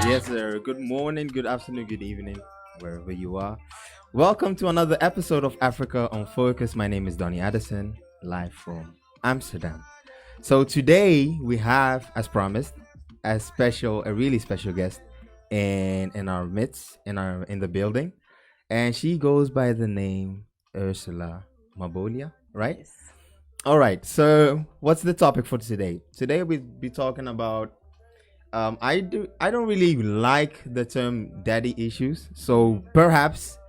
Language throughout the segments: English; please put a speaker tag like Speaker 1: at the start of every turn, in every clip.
Speaker 1: Yes, sir. Good morning, good afternoon, good evening, wherever you are. Welcome to another episode of Africa on Focus. My name is Donny Addison, live from Amsterdam. So today we have, as promised, a really special guest in our midst, in the building, and she goes by the name Ursula Mabolia, right?
Speaker 2: Yes.
Speaker 1: All right. So what's the topic for today? Today we'll be talking about I don't really like the term daddy issues, so perhaps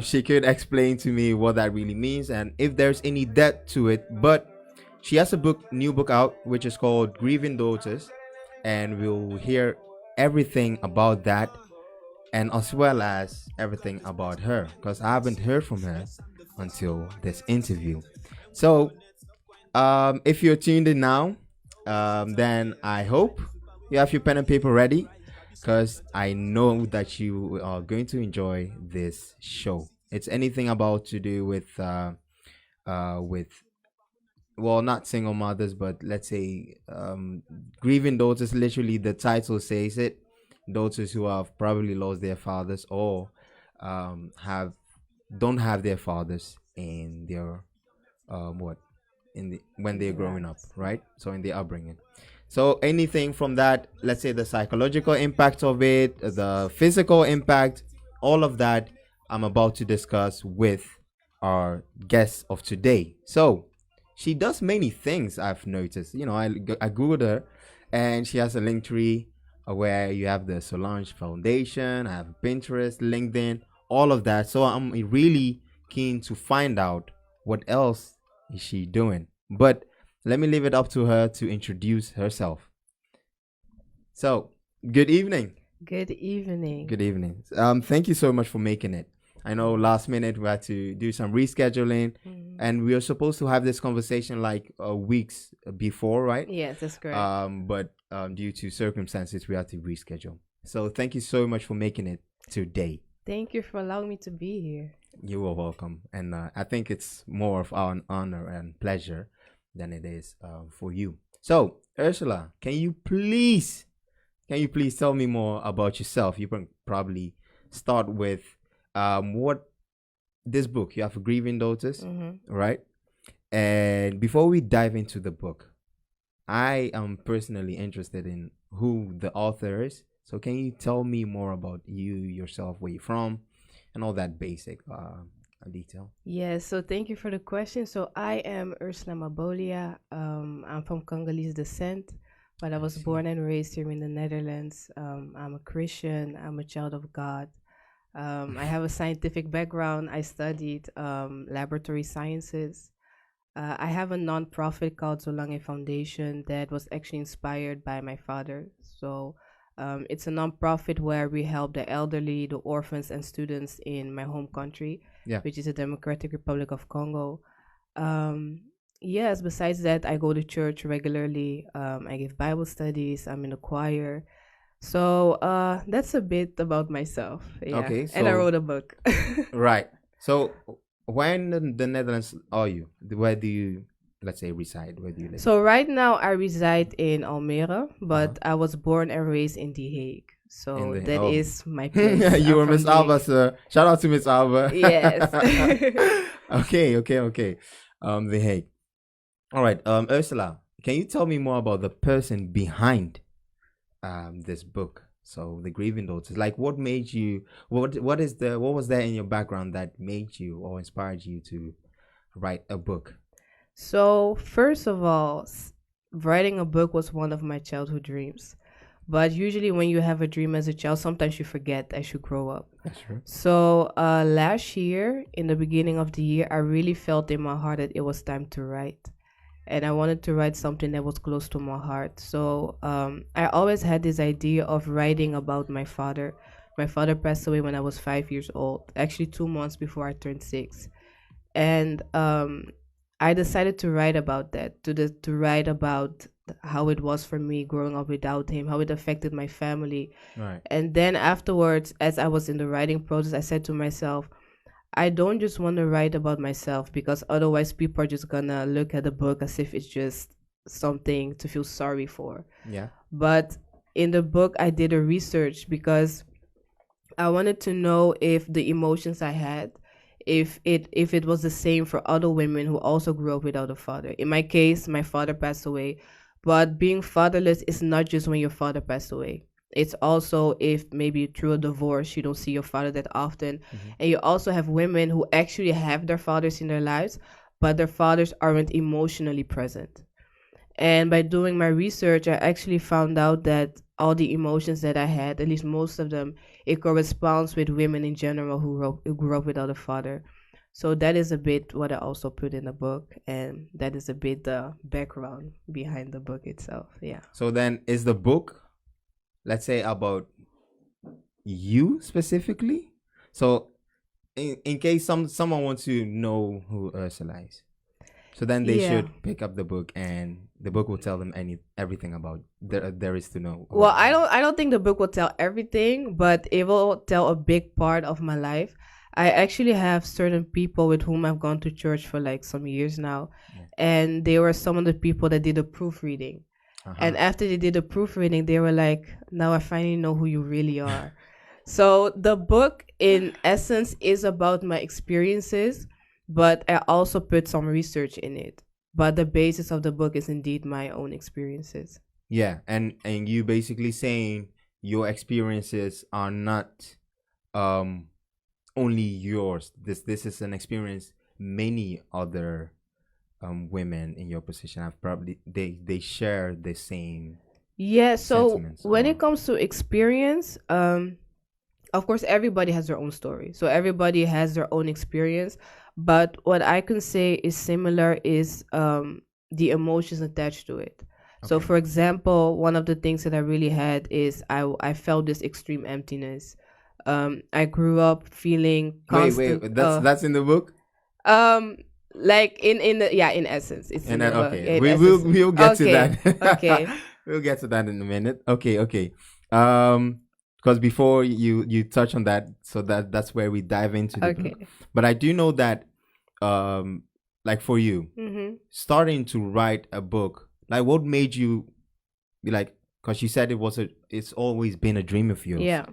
Speaker 1: she could explain to me what that really means and if there's any depth to it. But she has a new book out, which is called Grieving Daughters, and we'll hear everything about that and as well as everything about her, because I haven't heard from her until this interview. So if you're tuned in now, then I hope you have your pen and paper ready, because I know that you are going to enjoy this show. It's anything about to do with well, not single mothers, but let's say grieving daughters. Literally, the title says it. Daughters who have probably lost their fathers or have don't have their fathers in their what in the when they're growing up, right? So in their upbringing. So anything from that, let's say the psychological impact of it, the physical impact, all of that I'm about to discuss with our guest of today. So she does many things, I've noticed. I Googled her, and she has a link tree where you have the Solange Foundation, I have Pinterest, LinkedIn, all of that. So I'm really keen to find out what else is she doing. But let me leave it up to her to introduce herself. So, good evening.
Speaker 2: Good evening.
Speaker 1: Good evening. Thank you so much for making it. I know last minute we had to do some rescheduling, and we were supposed to have this conversation like weeks before, right?
Speaker 2: Yes, that's correct.
Speaker 1: But due to circumstances, we had to reschedule. So thank you so much for making it today.
Speaker 2: Thank you for allowing me to be here.
Speaker 1: You are welcome, and I think it's more of an honor and pleasure than it is for you. So, Ursula, can you please tell me more about yourself? You can probably start with what this book, you have Grieving Daughters, right? And before we dive into the book, I am personally interested in who the author is. So can you tell me more about you, yourself, where you're from, and all that basic detail?
Speaker 2: Yes, so thank you for the question. So I am Ursula Mabolia. I'm from Congolese descent, but I was born and raised here in the Netherlands. I'm a Christian. I'm a child of God. I have a scientific background. I studied laboratory sciences. I have a nonprofit called Zolange Foundation that was actually inspired by my father. So it's a nonprofit where we help the elderly, the orphans, and students in my home country, which is the Democratic Republic of Congo. Yes, besides that, I go to church regularly. I give Bible studies. I'm in the choir. So that's a bit about myself. Yeah.
Speaker 1: Okay.
Speaker 2: And I wrote a book.
Speaker 1: Right. So where in the Netherlands are you? Where do you, let's say, reside? Where do you live?
Speaker 2: So right now I reside in Almere, but I was born and raised in The Hague. So that is my place.
Speaker 1: You were Miss.ABA, sir. Shout out to Miss.ABA.
Speaker 2: Yes.
Speaker 1: Okay. The Hague. All right. Ursula, can you tell me more about the person behind this book? So the Grieving Daughters, like what made you, what was there in your background that made you or inspired you to write a book?
Speaker 2: So first of all, writing a book was one of my childhood dreams. But usually when you have a dream as a child, sometimes you forget as you grow up.
Speaker 1: That's true.
Speaker 2: So last year, in the beginning of the year, I really felt in my heart that it was time to write. And I wanted to write something that was close to my heart. So I always had this idea of writing about my father. My father passed away when I was 5 years old, actually 2 months before I turned 6. And I decided to write about that, to write about how it was for me growing up without him, how it affected my family.
Speaker 1: Right.
Speaker 2: And then afterwards, as I was in the writing process, I said to myself, I don't just want to write about myself, because otherwise people are just gonna look at the book as if it's just something to feel sorry for.
Speaker 1: Yeah.
Speaker 2: But in the book, I did a research because I wanted to know if the emotions I had, if it was the same for other women who also grew up without a father. In my case, my father passed away, but being fatherless is not just when your father passed away. It's also if maybe through a divorce you don't see your father that often,
Speaker 1: Mm-hmm.
Speaker 2: and you also have women who actually have their fathers in their lives, but their fathers aren't emotionally present. And by doing my research, I actually found out that all the emotions that I had, at least most of them, it corresponds with women in general who grew up without a father. So that is a bit what I also put in the book, and that is a bit the background behind the book itself. Yeah.
Speaker 1: So then, is the book, let's say, about you specifically? So, in case someone wants to know who Ursula is, so then they
Speaker 2: Yeah.
Speaker 1: should pick up the book, and the book will tell them everything about there is to know.
Speaker 2: Well,
Speaker 1: About
Speaker 2: I don't think the book will tell everything, but it will tell a big part of my life. I actually have certain people with whom I've gone to church for like some years now,
Speaker 1: Yeah.
Speaker 2: and they were some of the people that did a proofreading. And after they did the proofreading, they were like, now I finally know who you really are. So the book, in essence, is about my experiences, but I also put some research in it. But the basis of the book is indeed my own experiences.
Speaker 1: Yeah, and you basically saying your experiences are not um only yours. This is an experience many other women in your position have probably they share the same
Speaker 2: Yeah, so
Speaker 1: sentiments
Speaker 2: when it
Speaker 1: or
Speaker 2: comes to experience, of course, everybody has their own story. So everybody has their own experience. But what I can say is similar is the emotions attached to it. So,
Speaker 1: okay.
Speaker 2: for example, one of the things that I really had is I felt this extreme emptiness. I grew up feeling
Speaker 1: Wait,
Speaker 2: constant.
Speaker 1: that's in the book?
Speaker 2: Um, like in the, yeah, in essence, it's
Speaker 1: And
Speaker 2: in
Speaker 1: then
Speaker 2: the book.
Speaker 1: okay,
Speaker 2: In
Speaker 1: we'll get to
Speaker 2: okay,
Speaker 1: that.
Speaker 2: okay,
Speaker 1: We'll get to that in a minute. Okay. Because before you touch on that, so that's where we dive into the book.
Speaker 2: okay.
Speaker 1: But I do know that, um, like for you,
Speaker 2: Mm-hmm.
Speaker 1: starting to write a book, like what made you be like? Because you said it's always been a dream of yours,
Speaker 2: Yeah.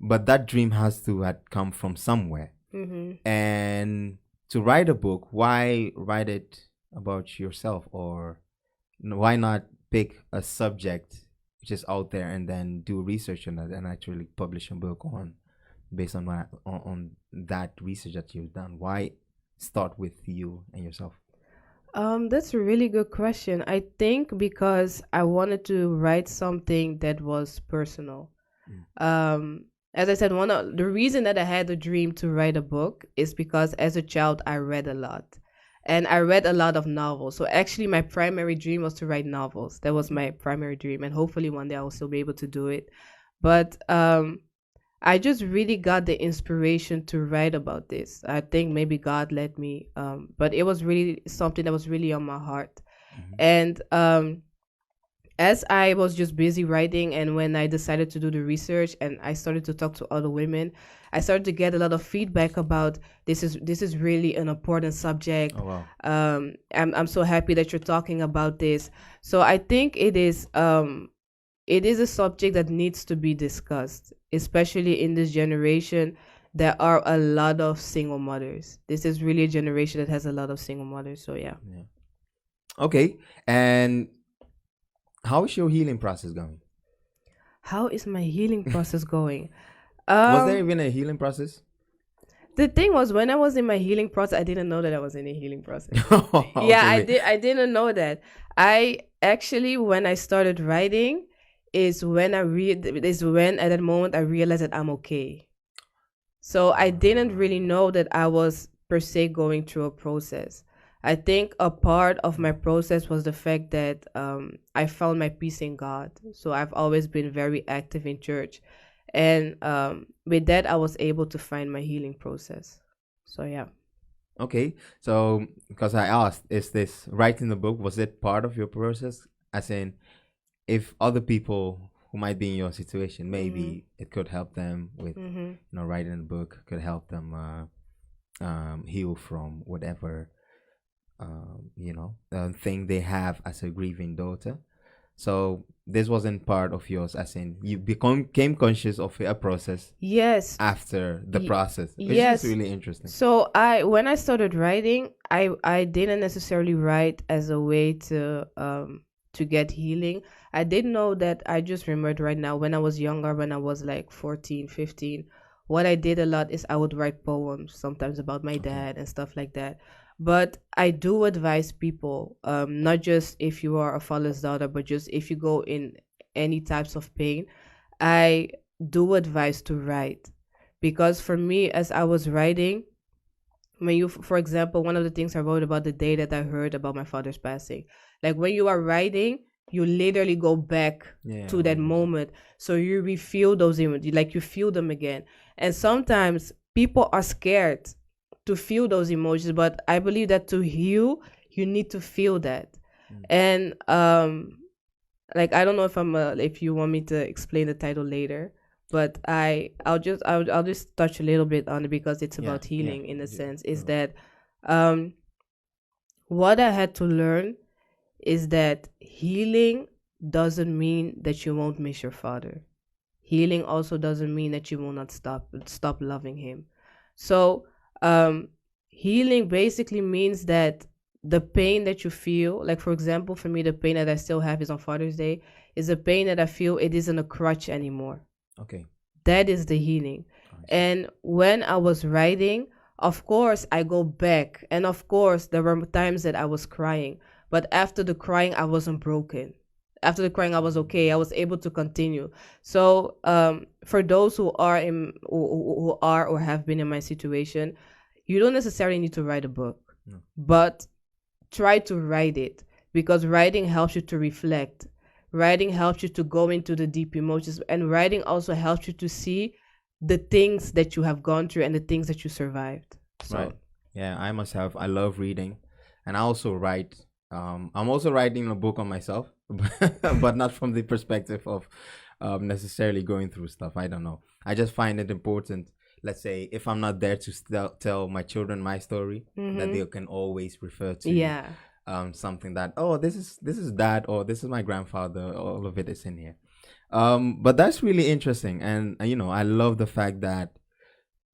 Speaker 1: but that dream has to had come from somewhere.
Speaker 2: Mm-hmm.
Speaker 1: And to write a book, why write it about yourself, or why not pick a subject which is out there and then do research on that and actually publish a book on based on on that research that you've done? Why start with you and yourself?
Speaker 2: That's a really good question. I think because I wanted to write something that was personal.
Speaker 1: Mm.
Speaker 2: As I said, one of the reason that I had the dream to write a book is because as a child I read a lot. And I read a lot of novels. So actually my primary dream was to write novels. That was my primary dream, and hopefully one day I will still be able to do it. But I just really got the inspiration to write about this. I think maybe God led me, but it was really something that was really on my heart.
Speaker 1: Mm-hmm.
Speaker 2: And as I was just busy writing, and when I decided to do the research and I started to talk to other women, I started to get a lot of feedback about this is really an important subject.
Speaker 1: Oh wow.
Speaker 2: I'm so happy that you're talking about this. So I think it is a subject that needs to be discussed, especially in this generation. There are a lot of single mothers. This is really a generation that has a lot of single mothers. So yeah.
Speaker 1: Yeah. Okay. And how is your healing process going?
Speaker 2: How is my healing process going?
Speaker 1: Was there
Speaker 2: Um,
Speaker 1: even a healing process?
Speaker 2: the thing was, when I was in my healing process, I didn't know that I was in a healing process. Yeah,
Speaker 1: Okay, wait.
Speaker 2: I didn't know that. I actually, when I started writing, is when at that moment I realized that I'm okay. So I didn't really know that I was per se going through a process. I think a part of my process was the fact that I found my peace in God. So I've always been very active in church. And with that, I was able to find my healing process. So yeah.
Speaker 1: Okay, so because I asked, is this writing the book, was it part of your process? As in, if other people who might be in your situation,
Speaker 2: Mm-hmm.
Speaker 1: maybe it could help them with,
Speaker 2: Mm-hmm.
Speaker 1: writing a book could help them heal from whatever thing they have as a grieving daughter. So this wasn't part of yours, as in you became conscious of a process
Speaker 2: Yes.
Speaker 1: after the process, which is
Speaker 2: Yes.
Speaker 1: really interesting.
Speaker 2: So when I started writing, I didn't necessarily write as a way to get healing. I didn't know that. I just remembered right now, when I was younger, when I was like 14, 15, what I did a lot is I would write poems sometimes about my
Speaker 1: Okay.
Speaker 2: dad and stuff like that. But I do advise people, not just if you are a father's daughter, but just if you go in any types of pain, I do advise to write. Because for me, as I was writing, when you, for example, one of the things I wrote about the day that I heard about my father's passing, like when you are writing, you literally go back
Speaker 1: Yeah.
Speaker 2: to that moment. So you refeel those images, like you feel them again. And sometimes people are scared to feel those emotions, but I believe that to heal, you need to feel that. And like, I don't know if you want me to explain the title later, but I'll just touch a little bit on it, because it's
Speaker 1: Yeah.
Speaker 2: about healing in a
Speaker 1: Yeah.
Speaker 2: sense. Is that um what I had to learn is that healing doesn't mean that you won't miss your father. Healing also doesn't mean that you will not stop loving him. So um healing basically means that the pain that you feel, like for example, for me, the pain that I still have is on Father's Day, is a pain that I feel it isn't a crutch anymore.
Speaker 1: Okay.
Speaker 2: That is the healing. And when I was writing, of course, I go back. And of course, there were times that I was crying. But after the crying, I wasn't broken. After the crying, I was okay. I was able to continue. So for those who are or have been in my situation, you don't necessarily need to write a book.
Speaker 1: No.
Speaker 2: But try to write it, because writing helps you to reflect. Writing helps you to go into the deep emotions, and writing also helps you to see the things that you have gone through and the things that you survived. So
Speaker 1: Right. Yeah, I love reading, and I also write. I'm also writing a book on myself, but not from the perspective of necessarily going through stuff. I don't know. I just find it important. Let's say if I'm not there to tell my children my story, that they can always refer to.
Speaker 2: yeah.
Speaker 1: Something that, oh, this is dad, or this is my grandfather. All of it is in here. But that's really interesting, and I love the fact that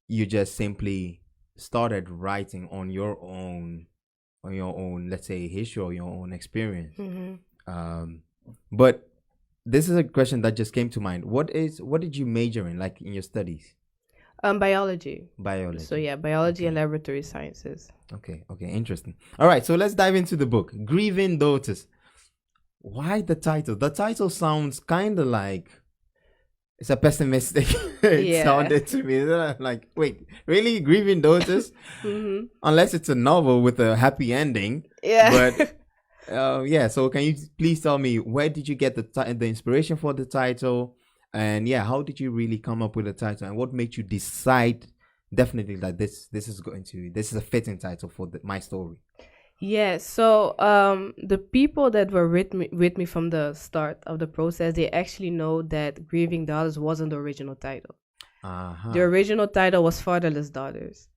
Speaker 1: you just simply started writing on your own, let's say, history or your own experience. But this is a question that just came to mind. What did you major in, like in your studies?
Speaker 2: Biology.
Speaker 1: Biology.
Speaker 2: So yeah, biology and laboratory sciences.
Speaker 1: Okay, interesting. All right, so let's dive into the book, Grieving Daughters. Why the title? The title sounds kind of like it's a pessimistic. It sounded to me like, wait, really, Grieving Daughters? Unless it's a novel with a happy ending.
Speaker 2: Yeah.
Speaker 1: But yeah, so can you please tell me, where did you get the inspiration for the title? And yeah, how did you really come up with the title, and what made you decide definitely that this is a fitting title for my story?
Speaker 2: Yeah, so the people that were with me from the start of the process, they actually know that Grieving Daughters wasn't the original title. The original title was Fatherless Daughters.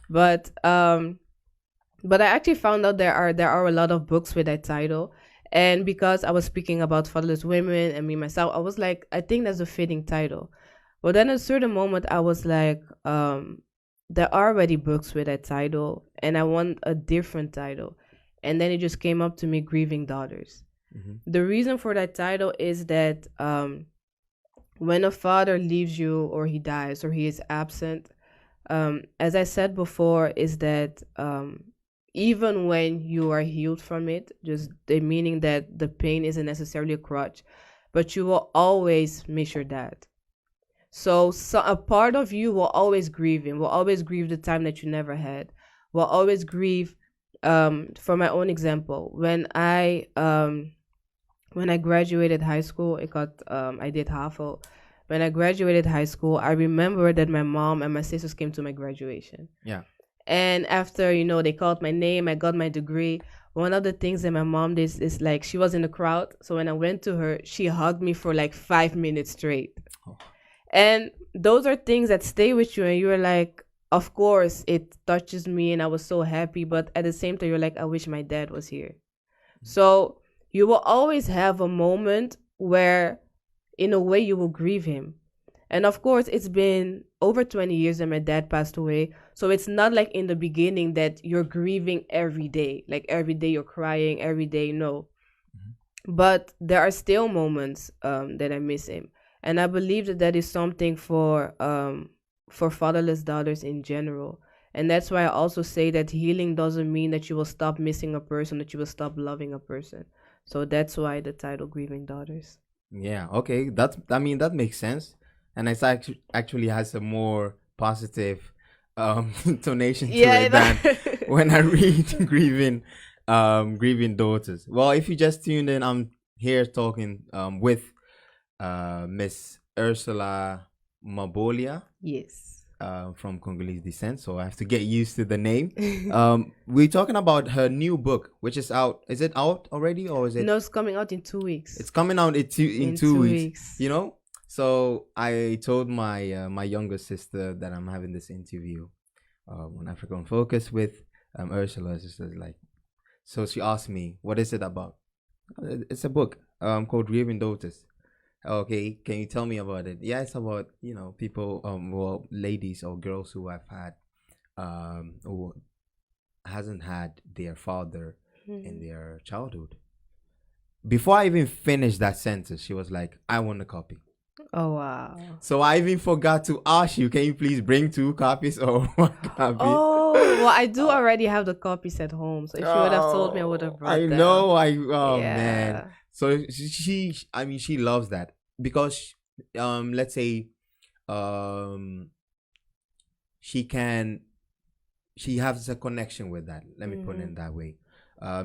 Speaker 2: But I actually found out there are a lot of books with that title. And because I was speaking about fatherless women and me myself, I was like, I think that's a fitting title. But then at a certain moment, I was like, there are already books with that title, and I want a different title. And then it just came up to me, Grieving Daughters. The reason for that title is that when a father leaves you, or he dies, or he is absent, as I said before, is that even when you are healed from it, just the meaning that the pain isn't necessarily a crutch, but you will always miss your dad. So a part of you will always grieve him, will always grieve the time that you never had, will always grieve. For my own example, when I graduated high school, I did HAFO. When I graduated high school, I remember that my mom and my sisters came to my graduation.
Speaker 1: Yeah.
Speaker 2: And after, they called my name, I got my degree. One of the things that my mom did is, like, she was in the crowd. So when I went to her, she hugged me for like 5 minutes straight. And those are things that stay with you, and you're like, of course, it touches me, and I was so happy. But at the same time, you're like, I wish my dad was here. So you will always have a moment where, in a way, you will grieve him. And of course, it's been over 20 years that my dad passed away. So it's not like in the beginning that you're grieving every day. Like every day you're crying, every day, no. But there are still moments that I miss him. And I believe that that is something for fatherless daughters in general. And that's why I also say that healing doesn't mean that you will stop missing a person, that you will stop loving a person. So that's why the title Grieving Daughters.
Speaker 1: Yeah, okay. That's, I mean, that makes sense. And it actually has a more positive intonation to
Speaker 2: Yeah,
Speaker 1: it than when I read Grieving Daughters. Well, if you just tuned in, I'm here talking with Miss Ursula Mabolia
Speaker 2: yes.
Speaker 1: from Congolese descent, so I have to get used to the name. We're talking about her new book, which is out. Is it out already, or is it?
Speaker 2: No, it's coming out in 2 weeks.
Speaker 1: It's coming out in
Speaker 2: In
Speaker 1: 2 weeks. You know, so I told my my younger sister that I'm having this interview on African Focus with Ursula. Sister's like, so she asked me, "What is it about?" It's a book called Grieving Daughters. Okay, can you tell me about it? Yeah, it's about, you know, people, well, ladies or girls who have had, who hasn't had their father in their childhood. Before I even finished that sentence, she was like, "I want a copy."
Speaker 2: Oh wow.
Speaker 1: So I even forgot to ask you, can you please bring 2 copies or 1 copy?
Speaker 2: Oh well, I do already have the copies at home. So if you would have told me, I would have brought
Speaker 1: I
Speaker 2: them.
Speaker 1: know. Oh
Speaker 2: Yeah.
Speaker 1: man. So I mean, she loves that because, let's say, um, she has a connection with that. Let me put it in that way.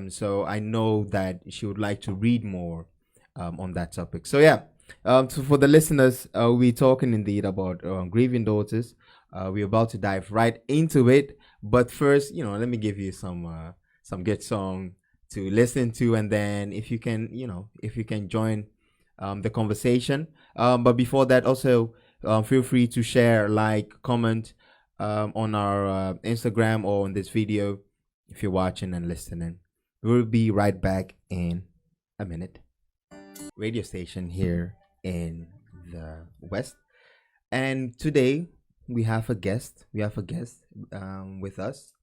Speaker 1: So I know that she would like to read more on that topic. So yeah, so for the listeners, we're talking indeed about Grieving Daughters. We're about to dive right into it, but first, you know, let me give you some good song to listen to, and then if you can, you know, if you can join the conversation. But before that, also feel free to share, like, comment on our Instagram or on this video if you're watching and listening. We'll be right back in a minute. Radio station here in the West, and today we have a guest. With us.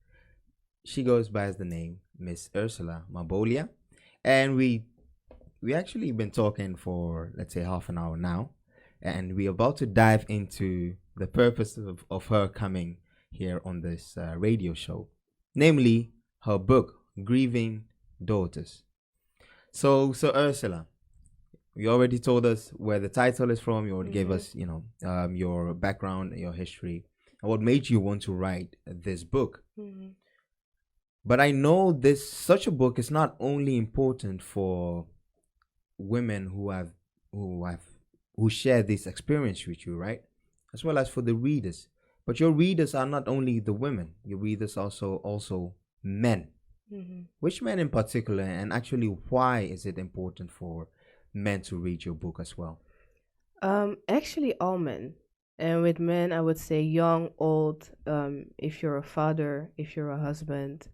Speaker 1: She goes by the name Miss Ursula Mabolia, and we actually been talking for, let's say, half an hour now, and we're about to dive into the purpose of her coming here on this radio show, namely her book, Grieving Daughters. So Ursula, you already told us where the title is from. You already gave us, you know, your background, your history, and what made you want to write this book. But I know this such a book is not only important for women who share this experience with you, right? As well as for the readers. But your readers are not only the women. Your readers also men. Which men in particular, and actually why is it important for men to read your book as well?
Speaker 2: Actually, all men. And with men, I would say young, old. If you're a father, if you're a husband,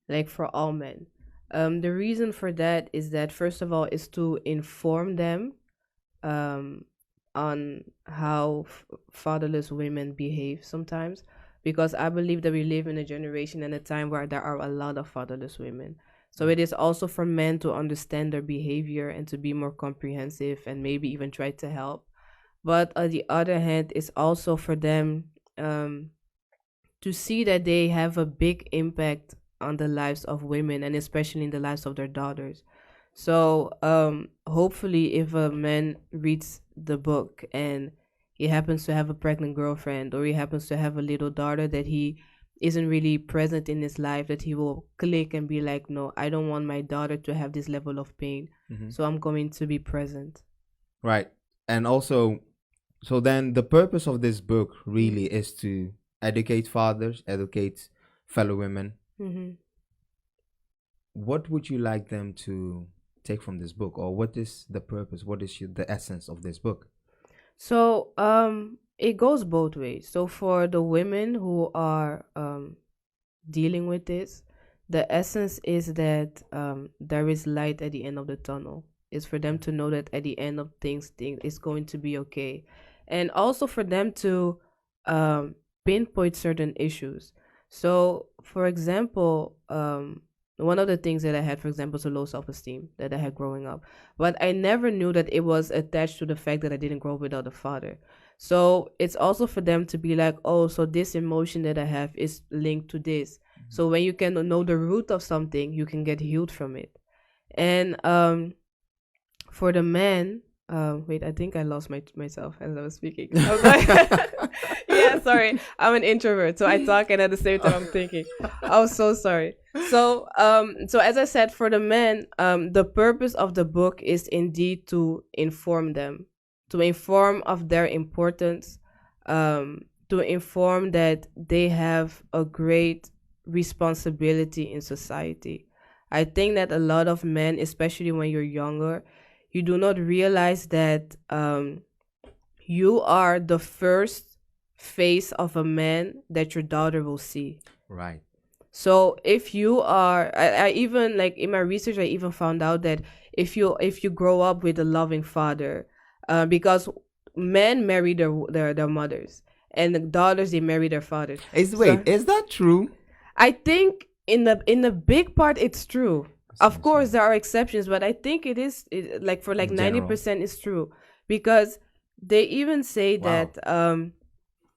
Speaker 2: like for all men. The reason for that is that first of all is to inform them on how fatherless women behave sometimes, because I believe that we live in a generation and a time where there are a lot of fatherless women. So it is also for men to understand their behavior and to be more comprehensive and maybe even try to help. But on the other hand, it's also for them to see that they have a big impact on the lives of women and especially in the lives of their daughters. So hopefully if a man reads the book and he happens to have a pregnant girlfriend or he happens to have a little daughter that he isn't really present in his life, that he will click and be like, no, I don't want my daughter to have this level of pain. So I'm going to be present.
Speaker 1: Right. And also, so then the purpose of this book really is to educate fathers, educate fellow women. What would you like them to take from this book, or what is the purpose? What is the essence of this book?
Speaker 2: So it goes both ways. So for the women who are dealing with this, the essence is that there is light at the end of the tunnel. Is for them to know that at the end of things is going to be okay, and also for them to um, pinpoint certain issues. So, for example, one of the things that I had, for example, is a low self-esteem that I had growing up, but I never knew that it was attached to the fact that I didn't grow up without a father. So it's also for them to be like, oh, so this emotion that I have is linked to this. So when you can know the root of something, you can get healed from it. And for the men, wait, I think I lost myself as I was speaking. I was like, yeah, sorry, I'm an introvert, so I talk and at the same time I'm thinking. Oh, so sorry. So as I said, for the men, the purpose of the book is indeed to inform them, to inform of their importance, to inform that they have a great responsibility in society. I think that a lot of men, especially when you're younger, you do not realize that you are the first face of a man that your daughter will see.
Speaker 1: Right.
Speaker 2: So if you are, I even like in my research, I even found out that if you grow up with a loving father, because men marry their mothers, and the daughters they marry their fathers.
Speaker 1: Is that true?
Speaker 2: I think in the big part it's true. Of course there are exceptions, but I think like for like
Speaker 1: In general.
Speaker 2: 90% is true, because they even say
Speaker 1: Wow.
Speaker 2: that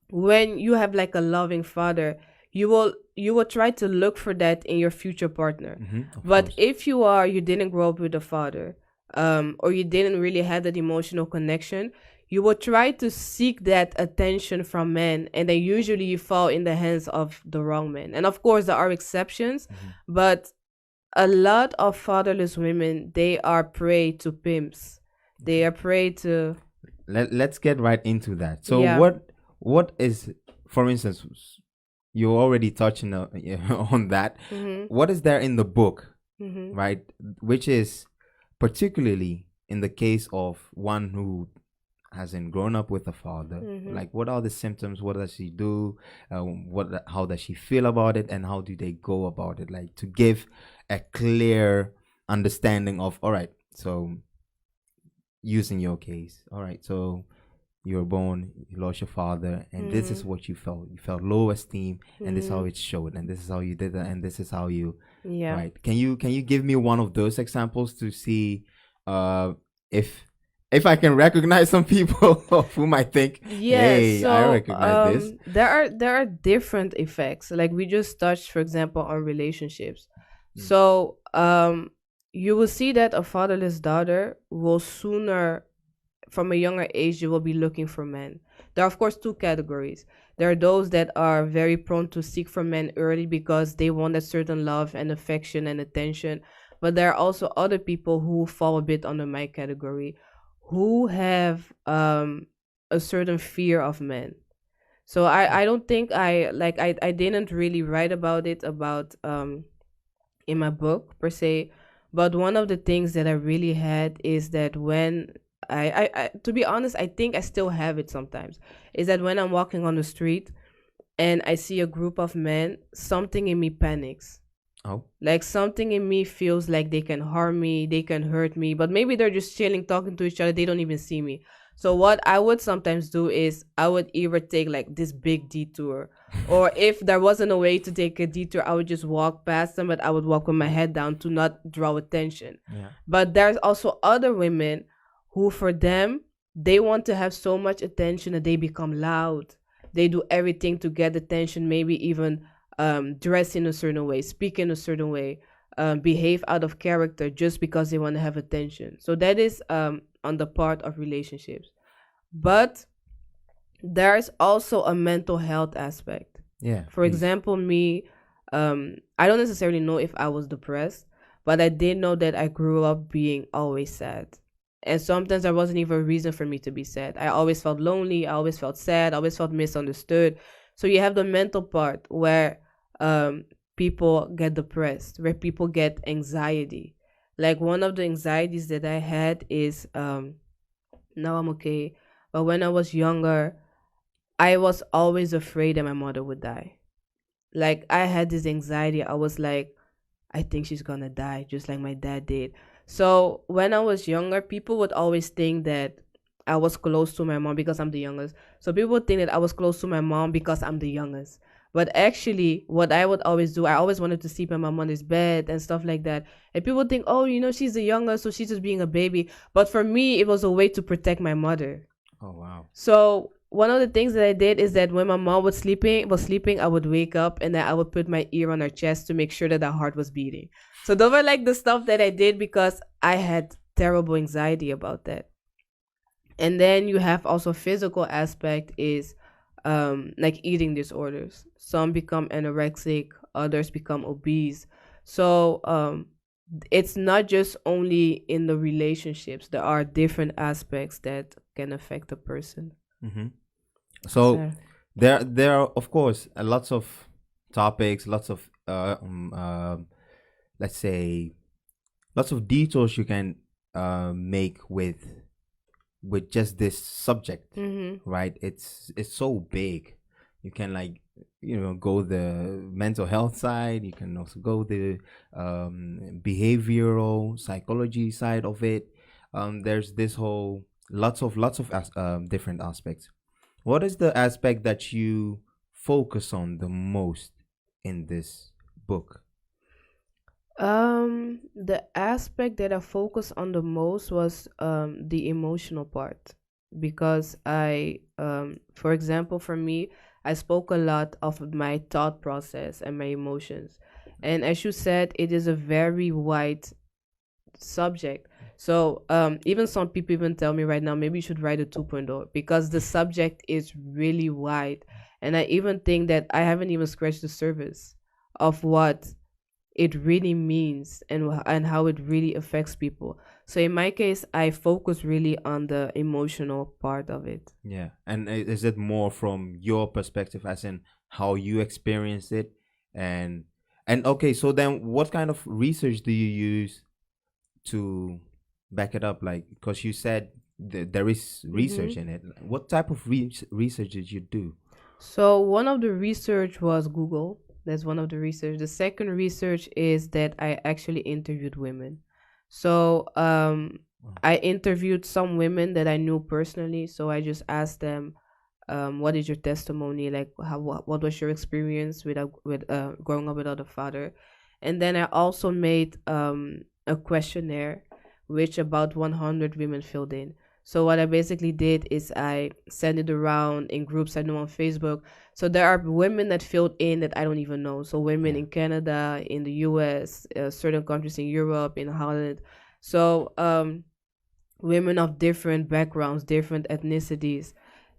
Speaker 2: when you have like a loving father, you will try to look for that in your future partner. But
Speaker 1: course.
Speaker 2: if you didn't grow up with a father, or you didn't really have that emotional connection, you will try to seek that attention from men, and then usually you fall in the hands of the wrong men. And of course there are exceptions, but a lot of fatherless women, they are prey to pimps. They are prey to
Speaker 1: Let's get right into that. So
Speaker 2: Yeah.
Speaker 1: what is, for instance, you're already touching on that. What is there in the book, right? Which is particularly in the case of one who hasn't grown up with a father. Like, what are the symptoms? What does she do? How does she feel about it? And how do they go about it? Like, to give a clear understanding of, all right, so using your case, all right, so you were born, you lost your father, and this is what you felt. You felt low esteem, and this is how it showed, and this is how you did it, and this is how you,
Speaker 2: Yeah.
Speaker 1: right? Can you give me one of those examples to see if I can recognize some people of whom I think,
Speaker 2: Yeah,
Speaker 1: hey,
Speaker 2: so
Speaker 1: I recognize this.
Speaker 2: there are different effects. Like we just touched, for example, on relationships. So you will see that a fatherless daughter will sooner, from a younger age, you will be looking for men. There are of course two categories. There are those that are very prone to seek for men early because they want a certain love and affection and attention. But there are also other people who fall a bit under my category, who have a certain fear of men. So I don't think I didn't really write about it in my book per se, but one of the things that I really had is that when I to be honest, I think I still have it sometimes, is that when I'm walking on the street and I see a group of men, something in me panics.
Speaker 1: Oh,
Speaker 2: Like something in me feels like they can harm me, they can hurt me, but maybe they're just chilling, talking to each other, they don't even see me. So what I would sometimes do is I would either take like this big detour, or if there wasn't a way to take a detour, I would just walk past them, but I would walk with my head down to not draw attention.
Speaker 1: yeah.
Speaker 2: But there's also other women who, for them, they want to have so much attention that they become loud. They do everything to get attention, maybe even dress in a certain way, speak in a certain way, behave out of character just because they want to have attention. So that is on the part of relationships. But there's also a mental health aspect.
Speaker 1: Yeah.
Speaker 2: For example, me, I don't necessarily know if I was depressed, but I did know that I grew up being always sad. And sometimes there wasn't even a reason for me to be sad. I always felt lonely. I always felt sad. I always felt misunderstood. So you have the mental part where people get depressed, where people get anxiety. Like one of the anxieties that I had is now I'm okay. But when I was younger, I was always afraid that my mother would die. Like I had this anxiety. I was like, I think she's gonna die, just like my dad did. So when I was younger, people would always think that I was close to my mom because I'm the youngest. So people would think that I was close to my mom because I'm the youngest. But actually, what I would always do, I always wanted to sleep in my mother's bed and stuff like that. And people would think, oh, she's the youngest, so she's just being a baby. But for me, it was a way to protect my mother.
Speaker 1: Oh wow.
Speaker 2: So one of the things that I did is that when my mom was sleeping, I would wake up and then I would put my ear on her chest to make sure that her heart was beating. So those were like the stuff that I did because I had terrible anxiety about that. And then you have also physical aspect is like eating disorders. Some become anorexic, others become obese. So it's not just only in the relationships. There are different aspects that can affect a person.
Speaker 1: Mm-hmm. So
Speaker 2: So,
Speaker 1: there are of course lots of topics, lots of let's say lots of details you can make with just this subject, right? It's so big. You can like go the mental health side. You can also go the behavioral psychology side of it. There's this whole lots of different aspects. What is the aspect that you focus on the most in this book?
Speaker 2: the aspect that I focused on the most was the emotional part because for example, for me, I spoke a lot of my thought process and my emotions, and as you said, it is a very wide subject. So even some people even tell me right now maybe you should write a 2.0 because the subject is really wide, and I even think that I haven't even scratched the surface of what it really means and how it really affects people. So in my case, I focus really on the emotional part of it.
Speaker 1: Yeah, and is it more from your perspective, as in how you experienced it, and okay, so then what kind of research do you use to back it up? Like, because you said there is research in it. What type of research did you do?
Speaker 2: So one of the research was Google. That's one of the research. The second research is that I actually interviewed women. So I interviewed some women that I knew personally. So I just asked them, what is your testimony? Like, what was your experience with growing up without a father? And then I also made a questionnaire, which about 100 women filled in. So what I basically did is I sent it around in groups I know on Facebook. So there are women that filled in that I don't even know. So women in Canada, in the US, certain countries in Europe, in Holland. So women of different backgrounds, different ethnicities.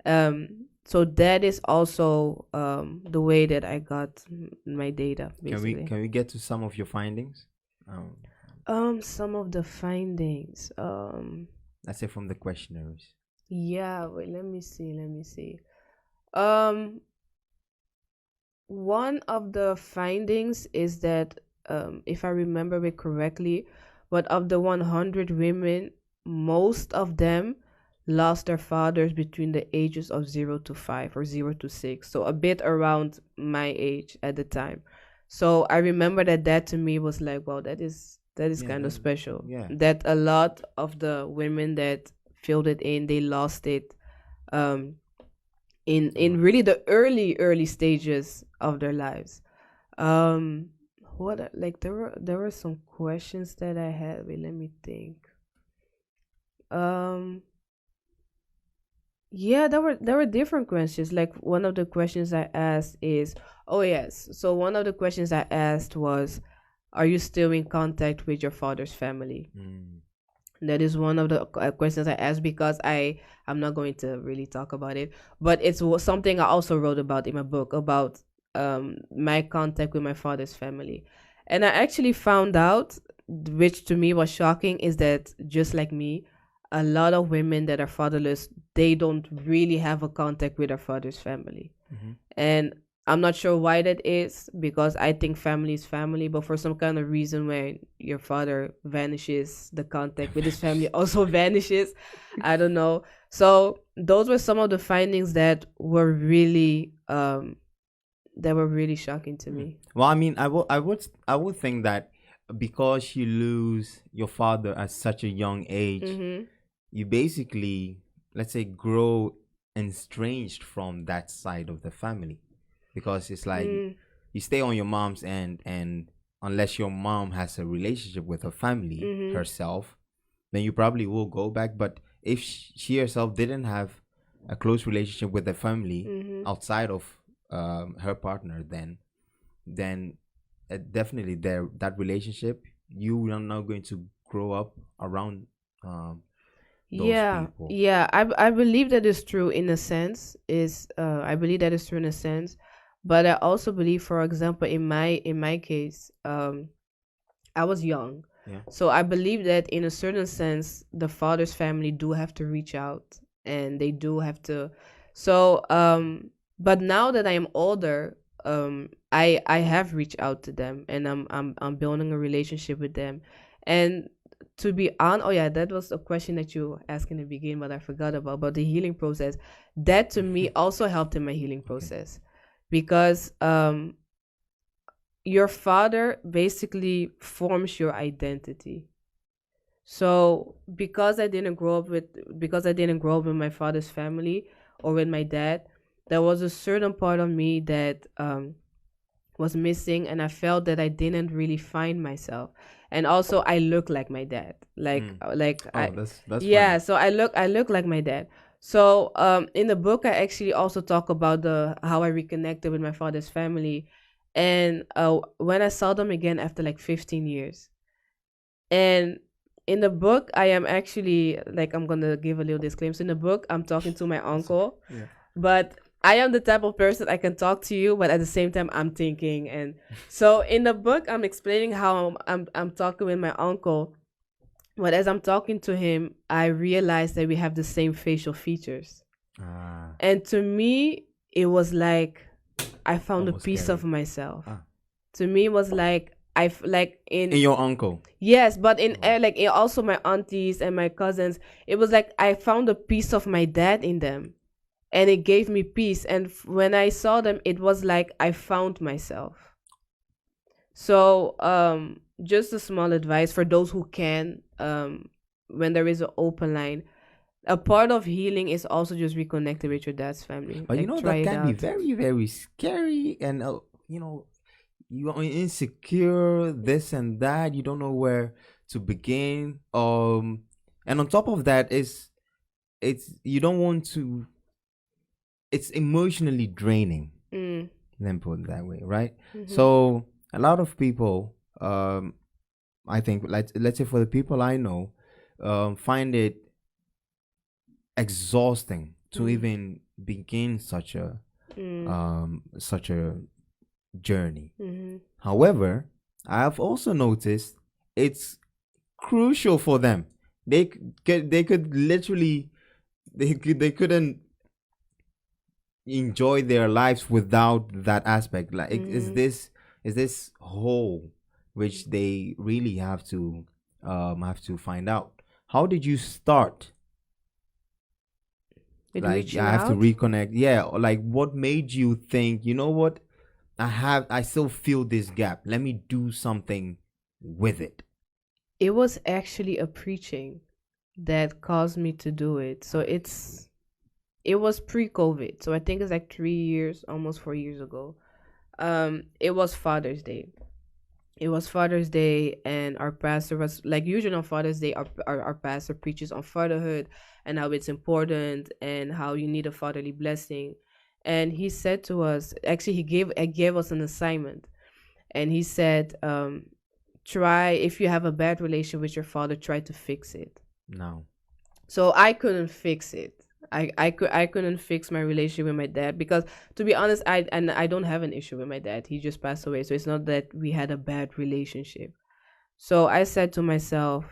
Speaker 2: So that is also the way that I got my data. Basically,
Speaker 1: Can we get to some of your findings?
Speaker 2: some of the findings.
Speaker 1: Let's say from the questionnaires.
Speaker 2: Yeah, wait, let me see. Um, one of the findings is that, if I remember it correctly, but of the 100 women, most of them lost their fathers between the ages of 0 to 5 or 0 to 6. So a bit around my age at the time. So I remember that to me was like, wow, that is kind of special.
Speaker 1: Yeah.
Speaker 2: That a lot of the women that filled it in, they lost it um in really the early stages of their lives. Um like there were some questions that I had. Wait, let me think. Um yeah, there were different questions. Like one of the questions I asked is, oh yes. So one of the questions I asked was, are you still in contact with your father's family? That is one of the questions I asked because I'm not going to really talk about it, but it's something I also wrote about in my book about my contact with my father's family, and I actually found out, which to me was shocking, is that just like me, a lot of women that are fatherless, they don't really have a contact with their father's family, and I'm not sure why that is, because I think family is family, but for some kind of reason, when your father vanishes, the contact with his family also vanishes. I don't know. So those were some of the findings that were really shocking to
Speaker 1: Hmm.
Speaker 2: me.
Speaker 1: Well, I mean, I would think that because you lose your father at such a young age,
Speaker 2: Mm-hmm.
Speaker 1: you basically, let's say, grow estranged from that side of the family, because it's like
Speaker 2: Mm,
Speaker 1: you stay on your mom's end, and unless your mom has a relationship with her family
Speaker 2: mm-hmm.
Speaker 1: herself, then you probably will go back. But if she herself didn't have a close relationship with the family
Speaker 2: Mm-hmm.
Speaker 1: outside of her partner, then definitely there, that relationship, you are not going to grow up around um, those
Speaker 2: Yeah,
Speaker 1: people.
Speaker 2: yeah. I believe that is true in a sense. I believe that is true in a sense, but I also believe, for example, in my case, I was young,
Speaker 1: Yeah.
Speaker 2: so I believe that in a certain sense, the father's family do have to reach out, and they do have to. So, but now that I am older, I have reached out to them, and I'm building a relationship with them, and to be on. Oh yeah, that was a question that you asked in the beginning, but I forgot about the healing process. That to me also helped in my healing
Speaker 1: Okay.
Speaker 2: process, because your father basically forms your identity. So because I didn't grow up with my father's family or with my dad, there was a certain part of me that was missing, and I felt that I didn't really find myself. And also I look like my dad.
Speaker 1: Mm.
Speaker 2: Like
Speaker 1: Oh,
Speaker 2: I
Speaker 1: that's
Speaker 2: Yeah,
Speaker 1: funny.
Speaker 2: so I look like my dad. So in the book I actually also talk about the how I reconnected with my father's family, and when I saw them again after like 15 years. And in the book I am actually, like, I'm gonna give a little disclaimer. So in the book I'm talking to my
Speaker 1: So,
Speaker 2: uncle,
Speaker 1: yeah.
Speaker 2: but I am the type of person I can talk to you, but at the same time I'm thinking. And so in the book I'm explaining how I'm talking with my uncle, but as I'm talking to him I realized that we have the same facial features.
Speaker 1: Ah,
Speaker 2: And to me it was like I found a
Speaker 1: almost
Speaker 2: piece of
Speaker 1: scary.
Speaker 2: myself.
Speaker 1: Ah,
Speaker 2: To me it was like like in
Speaker 1: and your uncle.
Speaker 2: yes, but in
Speaker 1: Wow.
Speaker 2: like also my aunties and my cousins, it was like I found a piece of my dad in them, and it gave me peace. And when I saw them, it was like I found myself. So just a small advice for those who can, when there is an open line, a part of healing is also just reconnecting with your dad's family.
Speaker 1: But you
Speaker 2: Like,
Speaker 1: know
Speaker 2: try
Speaker 1: that
Speaker 2: it
Speaker 1: can be
Speaker 2: out.
Speaker 1: very, very scary, and you are insecure, this and that. You don't know where to begin. And on top of that, it's you don't want to. It's emotionally draining.
Speaker 2: Mm,
Speaker 1: Let me put it that way, right?
Speaker 2: mm-hmm,
Speaker 1: So a lot of people, I think, let's say for the people I know, find it exhausting to
Speaker 2: mm,
Speaker 1: even begin
Speaker 2: mm,
Speaker 1: such a journey.
Speaker 2: mm-hmm,
Speaker 1: However, I have also noticed it's crucial for them. They could literally they couldn't enjoy their lives without that aspect. Like,
Speaker 2: mm-hmm.
Speaker 1: is this whole which they really have to find out. How did you start?
Speaker 2: With
Speaker 1: Like,
Speaker 2: reaching
Speaker 1: I have to
Speaker 2: out,
Speaker 1: reconnect. Yeah, like what made you think, you know what? I still feel this gap. Let me do something with it.
Speaker 2: it was actually a preaching that caused me to do it. So
Speaker 1: Okay.
Speaker 2: it was pre-COVID. So I think it's like 3 years, almost 4 years ago. It was Father's Day. It was Father's Day, and our pastor was like, usually on Father's Day, our pastor preaches on fatherhood and how it's important and how you need a fatherly blessing. And he said to us, actually, he gave us an assignment, and he said, try, if you have a bad relation with your father, try to fix it.
Speaker 1: No.
Speaker 2: So I couldn't fix it. I couldn't fix my relationship with my dad, because to be honest, I don't have an issue with my dad. He just passed away, so it's not that we had a bad relationship. So I said to myself,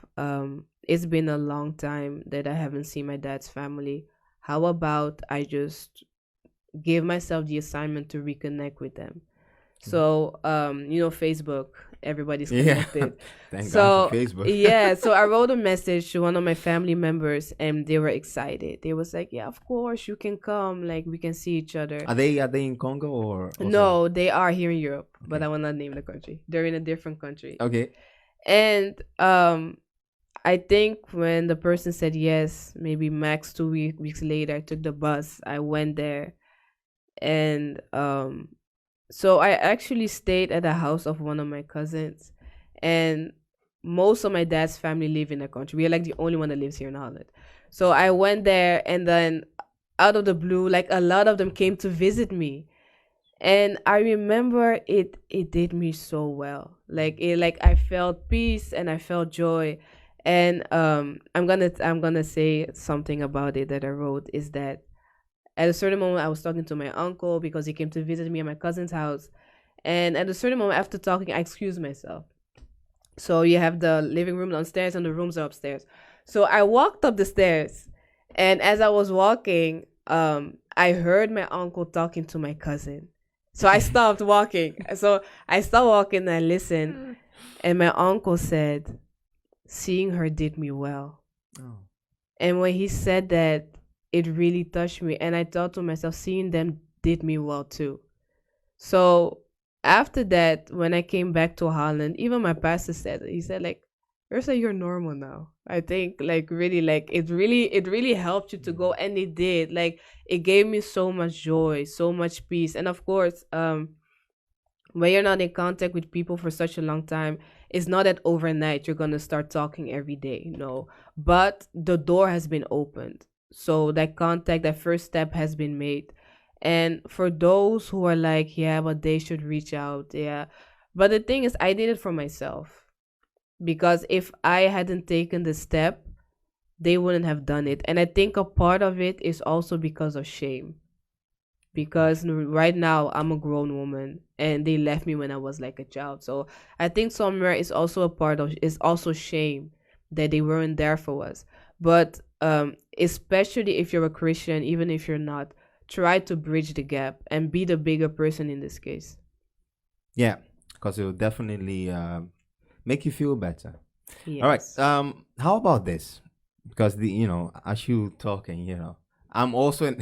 Speaker 2: it's been a long time that I haven't seen my dad's family. How about I just gave myself the assignment to reconnect with them. So, Facebook, everybody's
Speaker 1: Yeah.
Speaker 2: connected.
Speaker 1: Thank God for
Speaker 2: So,
Speaker 1: Facebook.
Speaker 2: yeah, so I wrote a message to one of my family members and they were excited. They was like, yeah, of course you can come. Like, we can see each other.
Speaker 1: Are they in Congo or also?
Speaker 2: No, they are here in Europe, but
Speaker 1: Okay.
Speaker 2: I will not name the country. They're in a different country.
Speaker 1: Okay.
Speaker 2: And I think when the person said yes, maybe max 2 weeks later, I took the bus. I went there, and so I actually stayed at the house of one of my cousins, and most of my dad's family live in the country. We are like the only one that lives here in Holland. So I went there, and then out of the blue, like a lot of them came to visit me, and I remember it did me so well. Like I felt peace and I felt joy. And I'm gonna say something about it that I wrote is that at a certain moment I was talking to my uncle because he came to visit me at my cousin's house. And at a certain moment after talking, I excused myself. So you have the living room downstairs and the rooms are upstairs. So I walked up the stairs, and as I was walking, I heard my uncle talking to my cousin. So I stopped walking. So I stopped walking and I listened, and my uncle said, "Seeing her did me well."
Speaker 1: Oh.
Speaker 2: And when he said that, it really touched me, and I thought to myself, seeing them did me well too. So after that, when I came back to Holland, even my pastor said it. He said like, Ursa, you're normal now. I think like really like it really helped you to go, and it did. Like it gave me so much joy, so much peace. And of course, when you're not in contact with people for such a long time, it's not that overnight you're gonna start talking every day, no. But the door has been opened. So that contact, that first step has been made. And for those who are like, yeah, but they should reach out, yeah. But the thing is, I did it for myself. Because if I hadn't taken the step, they wouldn't have done it. And I think a part of it is also because of shame. Because right now I'm a grown woman and they left me when I was like a child. So I think somewhere is also a part of is also shame that they weren't there for us. But especially if you're a Christian, even if you're not, try to bridge the gap and be the bigger person in this case.
Speaker 1: Yeah, because it will definitely make you feel better. All right.
Speaker 2: Yes.
Speaker 1: How about this? Because as you talking, I'm also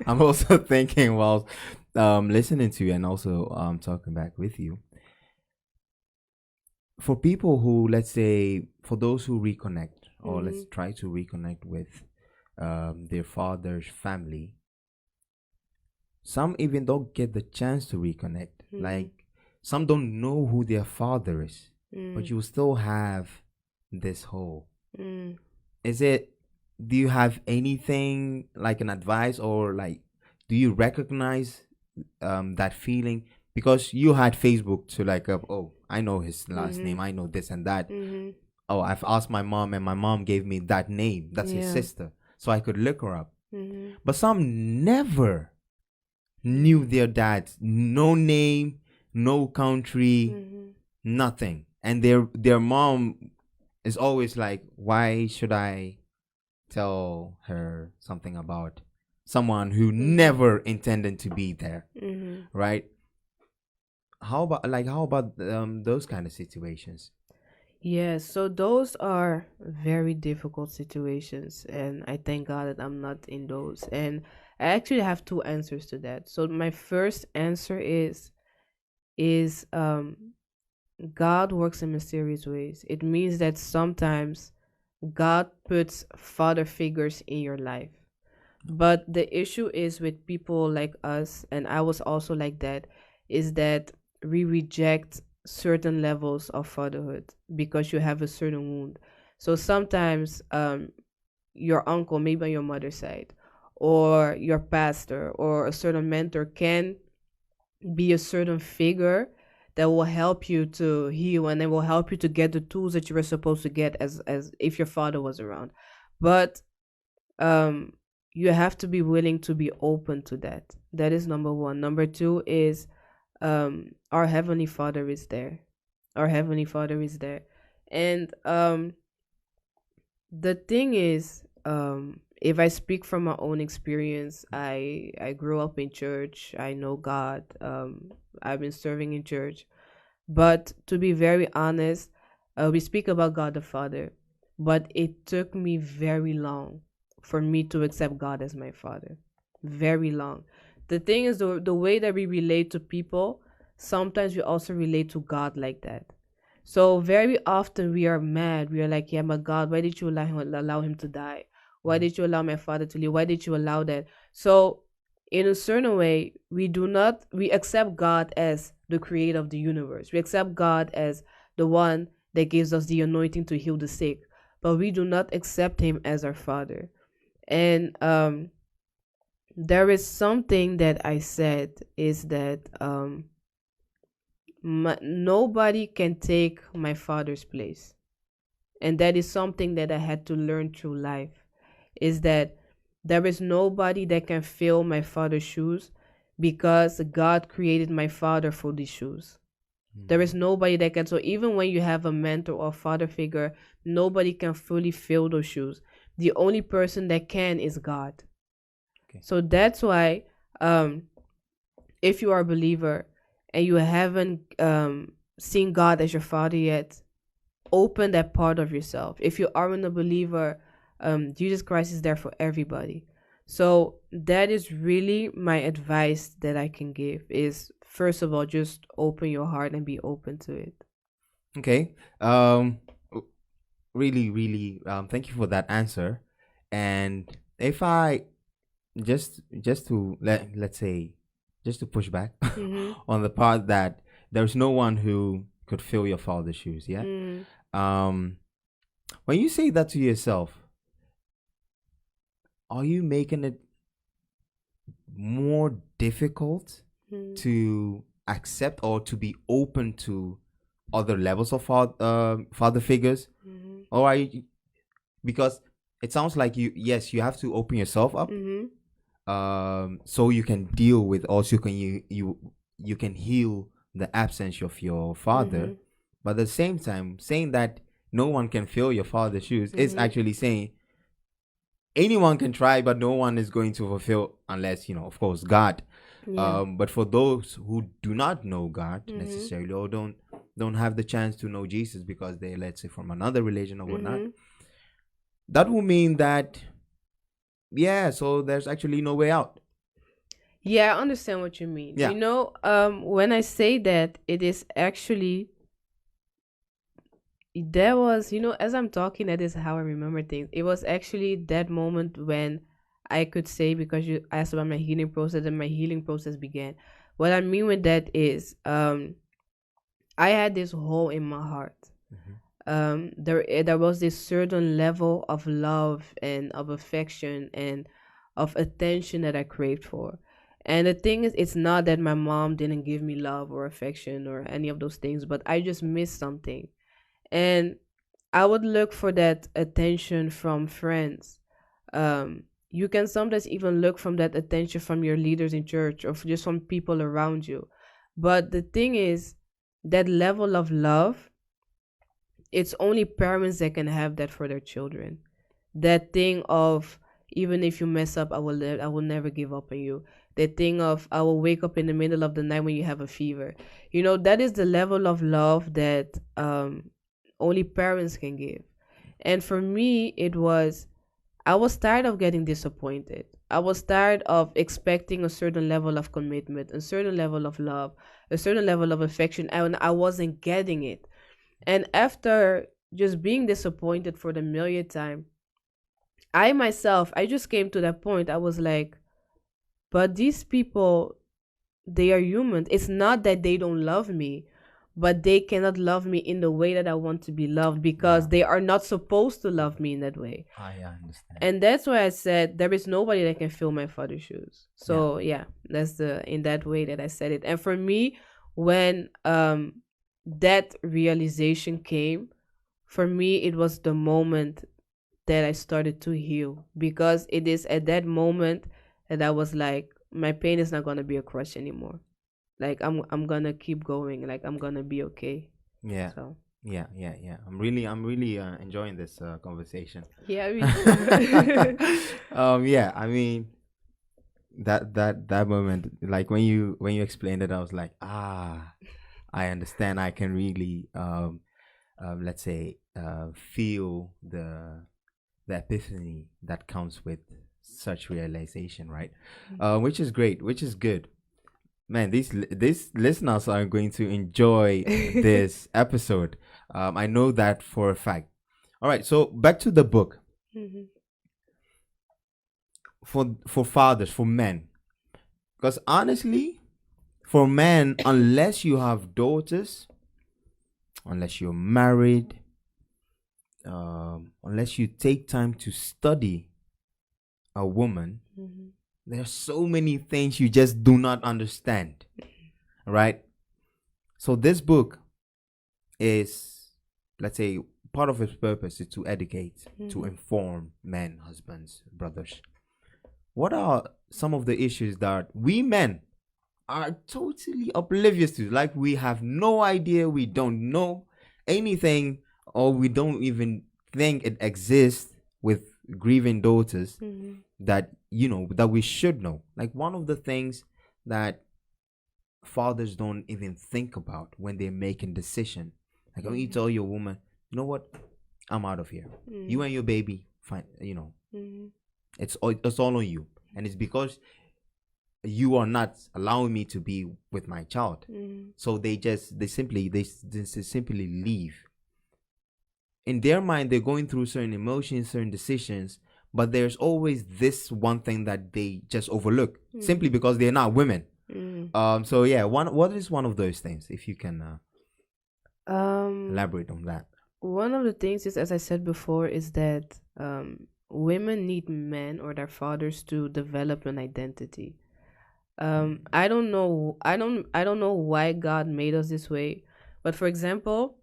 Speaker 1: I'm also thinking while listening to you and also talking back with you. For people who, let's say, for those who reconnect, or let's try to reconnect with their father's family, some even don't get the chance to reconnect. Like some don't know who their father is, but you still have this hole. Is it? Do you have anything like an advice, or like, do you recognize that feeling? Because you had Facebook to like, oh, I know his last name, I know this and that. Oh, I've asked my mom, and my mom gave me that name. That's his sister, so I could look her up. But some never knew their dad, no name, no country, nothing, and their mom is always like, why should I tell her something about someone who never intended to be there, right? How about those kind of situations?
Speaker 2: Yes, so those are very difficult situations, and I thank God that I'm not in those. And I actually have two answers to that. So my first answer is God works in mysterious ways. It means that sometimes God puts father figures in your life. But the issue is with people like us, and I was also like that, is that we reject certain levels of fatherhood because you have a certain wound. So sometimes your uncle, maybe on your mother's side, or your pastor or a certain mentor can be a certain figure that will help you to heal, and it will help you to get the tools that you were supposed to get as if your father was around. But um you have to be willing to be open to that. That is number one. Number two is our heavenly father is there. Our heavenly father is there. And the thing is, if I speak from my own experience, I grew up in church. I know God. I've been serving in church. But to be very honest, we speak about God the Father, but it took me very long for me to accept God as my Father. Very long. The thing is, the way that we relate to people, sometimes we also relate to God like that. So very often we are mad. We are like, yeah, but God, why did you allow him to die? Why did you allow my father to leave? Why did you allow that? So in a certain way, we accept God as the creator of the universe. We accept God as the one that gives us the anointing to heal the sick. But we do not accept him as our father. And there is something that I said is that nobody can take my father's place. And that is something that I had to learn through life, is that there is nobody that can fill my father's shoes, because God created my father for these shoes. There is nobody that can. So even when you have a mentor or father figure, nobody can fully fill those shoes. The only person that can is God.
Speaker 1: Okay.
Speaker 2: So that's why, if you are a believer and you haven't seen God as your father yet, open that part of yourself. If you aren't a believer, Jesus Christ is there for everybody. So that is really my advice that I can give, is first of all, just open your heart and be open to it.
Speaker 1: Okay. Really, really, thank you for that answer. And if I just to let's say, just to push back on the part that there's no one who could fill your father's shoes, yeah. When you say that to yourself, are you making it more difficult to accept or to be open to other levels of father figures? Or are you, because it sounds like you have to open yourself up, so you can deal with, also you can heal the absence of your father. But at the same time, saying that no one can fill your father's shoes is actually saying anyone can try, but no one is going to fulfill, unless, of course, God. But for those who do not know God necessarily, or don't have the chance to know Jesus because they're, let's say, from another religion or whatnot, that will mean that, so there's actually no way out.
Speaker 2: Yeah, I understand what you mean.
Speaker 1: Yeah.
Speaker 2: When I say that, it is actually, there was, as I'm talking, that is how I remember things. It was actually that moment when I could say, because you asked about my healing process, and my healing process began. What I mean with that is, I had this hole in my heart. There was this certain level of love and of affection and of attention that I craved for. And the thing is, it's not that my mom didn't give me love or affection or any of those things, but I just missed something. And I would look for that attention from friends. You can sometimes even look from that attention from your leaders in church, or just from people around you. But the thing is, that level of love, it's only parents that can have that for their children. That thing of, even if you mess up, I will never give up on you. That thing of, I will wake up in the middle of the night when you have a fever. That is the level of love that only parents can give. And for me, I was tired of getting disappointed. I was tired of expecting a certain level of commitment, a certain level of love, a certain level of affection, and I wasn't getting it. And after just being disappointed for the millionth time, I just came to that point. I was like, but these people, they are human. It's not that they don't love me, but they cannot love me in the way that I want to be loved, because they are not supposed to love me in that way.
Speaker 1: I understand.
Speaker 2: And that's why I said there is nobody that can fill my father's shoes. So that's in that way that I said it. And for me, when that realization came, for me, it was the moment that I started to heal, because it is at that moment that I was like, my pain is not gonna be a crush anymore. Like I'm gonna keep going. Like I'm gonna be okay.
Speaker 1: Yeah.
Speaker 2: So
Speaker 1: Yeah. I'm really enjoying this conversation.
Speaker 2: Yeah, me too.
Speaker 1: Yeah, I mean that moment, like when you explained it, I was like, I understand. I can really let's say feel the epiphany that comes with such realization, right? Which is great, which is good. Man, these listeners are going to enjoy this episode. I know that for a fact. All right, so back to the book.
Speaker 2: Mhm.
Speaker 1: For fathers, for men, because honestly, for men, unless you have daughters, unless you're married, unless you take time to study a woman,
Speaker 2: Mhm.
Speaker 1: there are so many things you just do not understand, right? So this book is, let's say, part of its purpose is to educate, to
Speaker 2: Mhm.
Speaker 1: inform men, husbands, brothers. What are some of the issues that we men are totally oblivious to? Like, we have no idea, we don't know anything, or we don't even think it exists with grieving daughters,
Speaker 2: Mhm.
Speaker 1: that that we should know. Like, one of the things that fathers don't even think about when they're making decision, like when you
Speaker 2: Mhm.
Speaker 1: tell your woman, you know what, I'm out of here, you
Speaker 2: Mhm.
Speaker 1: and your baby, fine,
Speaker 2: Mhm.
Speaker 1: it's all on you, and it's because you are not allowing me to be with my child.
Speaker 2: Mhm.
Speaker 1: So they simply leave. In their mind, they're going through certain emotions, certain decisions, but there's always this one thing that they just overlook, simply
Speaker 2: Mhm.
Speaker 1: because they're not women.
Speaker 2: Mhm.
Speaker 1: So yeah, what is one of those things, if you can
Speaker 2: Um,
Speaker 1: elaborate on that?
Speaker 2: One of the things is, as I said before, is that women need men or their fathers to develop an identity. I don't know. I don't know why God made us this way, but for example,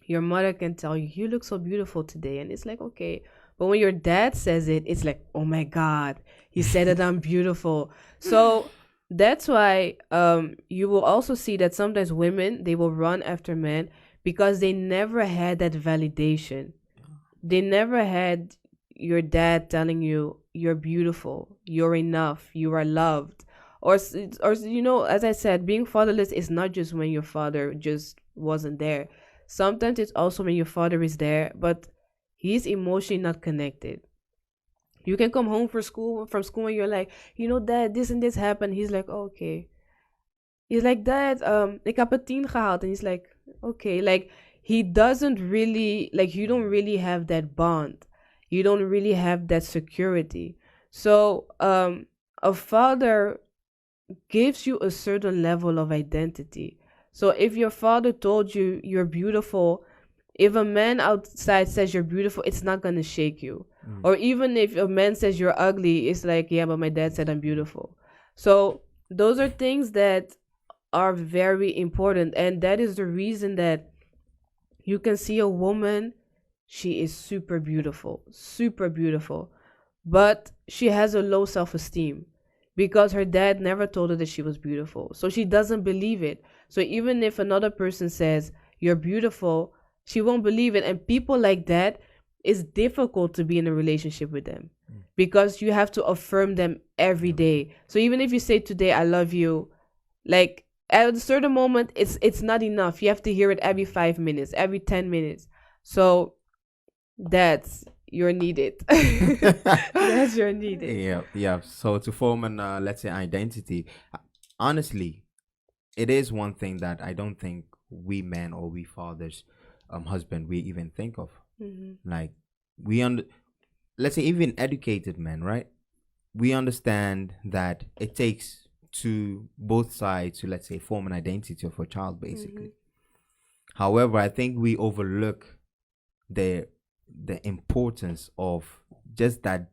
Speaker 2: your mother can tell you, "You look so beautiful today," and it's like, okay. But when your dad says it, it's like, "Oh my God, he said that I'm beautiful." So that's why you will also see that sometimes women, they will run after men because they never had that validation. They never had your dad telling you you're beautiful, you're enough, you are loved. Or as I said, being fatherless is not just when your father just wasn't there. Sometimes it's also when your father is there, but he's emotionally not connected. You can come home from school and you're like, dad, this and this happened. He's like, oh, okay. He's like, dad, ik heb een 10 gehaald. And he's like, okay. Like, he doesn't really, like, you don't really have that bond. You don't really have that security. So, a father gives you a certain level of identity. So if your father told you you're beautiful, if a man outside says you're beautiful, it's not gonna shake you.
Speaker 1: Mm.
Speaker 2: Or even if a man says you're ugly, it's like, yeah, but my dad said I'm beautiful. So those are things that are very important, and that is the reason that you can see a woman, she is super beautiful, but she has a low self-esteem because her dad never told her that she was beautiful, so she doesn't believe it. So even if another person says you're beautiful, she won't believe it. And people like that, it's difficult to be in a relationship with them because you have to affirm them every
Speaker 1: Every day.
Speaker 2: day. So even if you say today I love you, like at a certain moment, it's not enough. You have to hear it every 5 minutes, every 10 minutes. So that's you're needed. That's you're needed.
Speaker 1: Yeah, yeah. So to form an let's say identity, honestly, it is one thing that I don't think we men or we fathers, husband, we even think of.
Speaker 2: Hmm.
Speaker 1: Like, we under let's say even educated men, right? We understand that it takes to both sides to, let's say, form an identity of a child,
Speaker 2: Hmm.
Speaker 1: basically. However, I think we overlook the the importance of just that,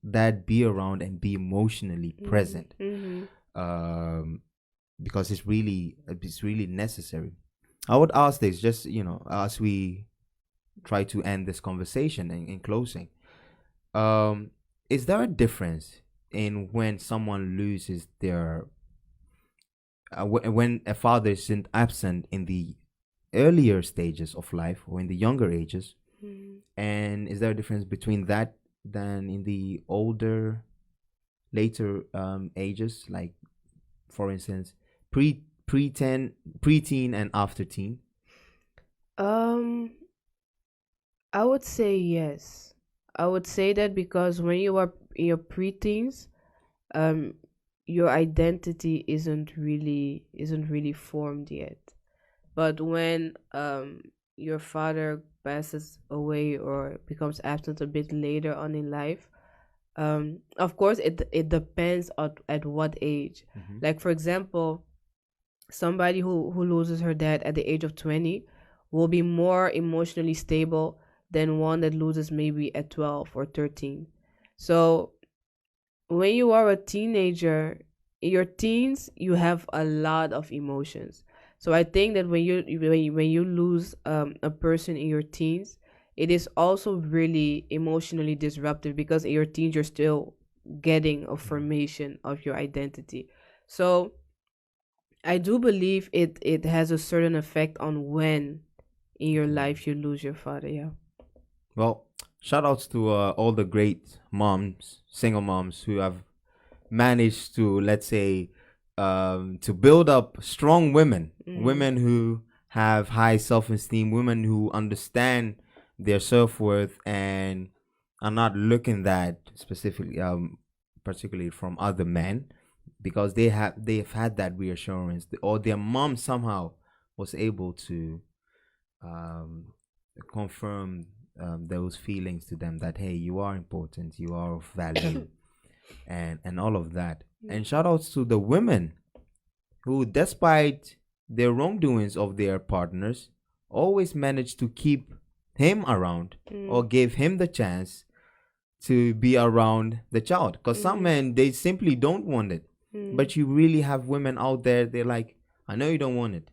Speaker 1: that be around and be emotionally
Speaker 2: Hmm.
Speaker 1: present,
Speaker 2: Hmm.
Speaker 1: um because it's really necessary. I would ask this, just as we try to end this conversation in closing, um is there a difference in when someone loses their when a father is absent in the earlier stages of life or in the younger ages?
Speaker 2: Mm.
Speaker 1: And is there a difference between that than in the older, later ages, like for instance, pre-teen, preteen, and after teen?
Speaker 2: Um, I would say yes. I would say that because when you are in your preteens, um, your identity isn't really formed yet. But when your father passes away or becomes absent a bit later on in life, of course it depends at what age.
Speaker 1: Mm-hmm.
Speaker 2: Like for example, somebody who loses her dad at the age of 20 will be more emotionally stable than one that loses maybe at 12 or 13. So when you are a teenager, in your teens, you have a lot of emotions. So I think that when you lose a person in your teens, it is also really emotionally disruptive because in your teens you're still getting a formation of your identity. So I do believe it has a certain effect on when in your life you lose your father. Yeah.
Speaker 1: Well, shout outs to all the great moms, single moms who have managed to, let's say, to build up strong women,
Speaker 2: Mm.
Speaker 1: women who have high self-esteem, women who understand their self-worth and are not looking that specifically, particularly from other men, because they've had that reassurance, or their mom somehow was able to um, confirm those feelings to them that hey, you are important, you are of value, and all of that. And shout outs to the women who, despite their wrongdoings of their partners, always manage to keep him around or
Speaker 2: Mm.
Speaker 1: give him the chance to be around the child. Because some
Speaker 2: Mm.
Speaker 1: men, they simply don't want it.
Speaker 2: Mm.
Speaker 1: But you really have women out there, they're like, I know you don't want it.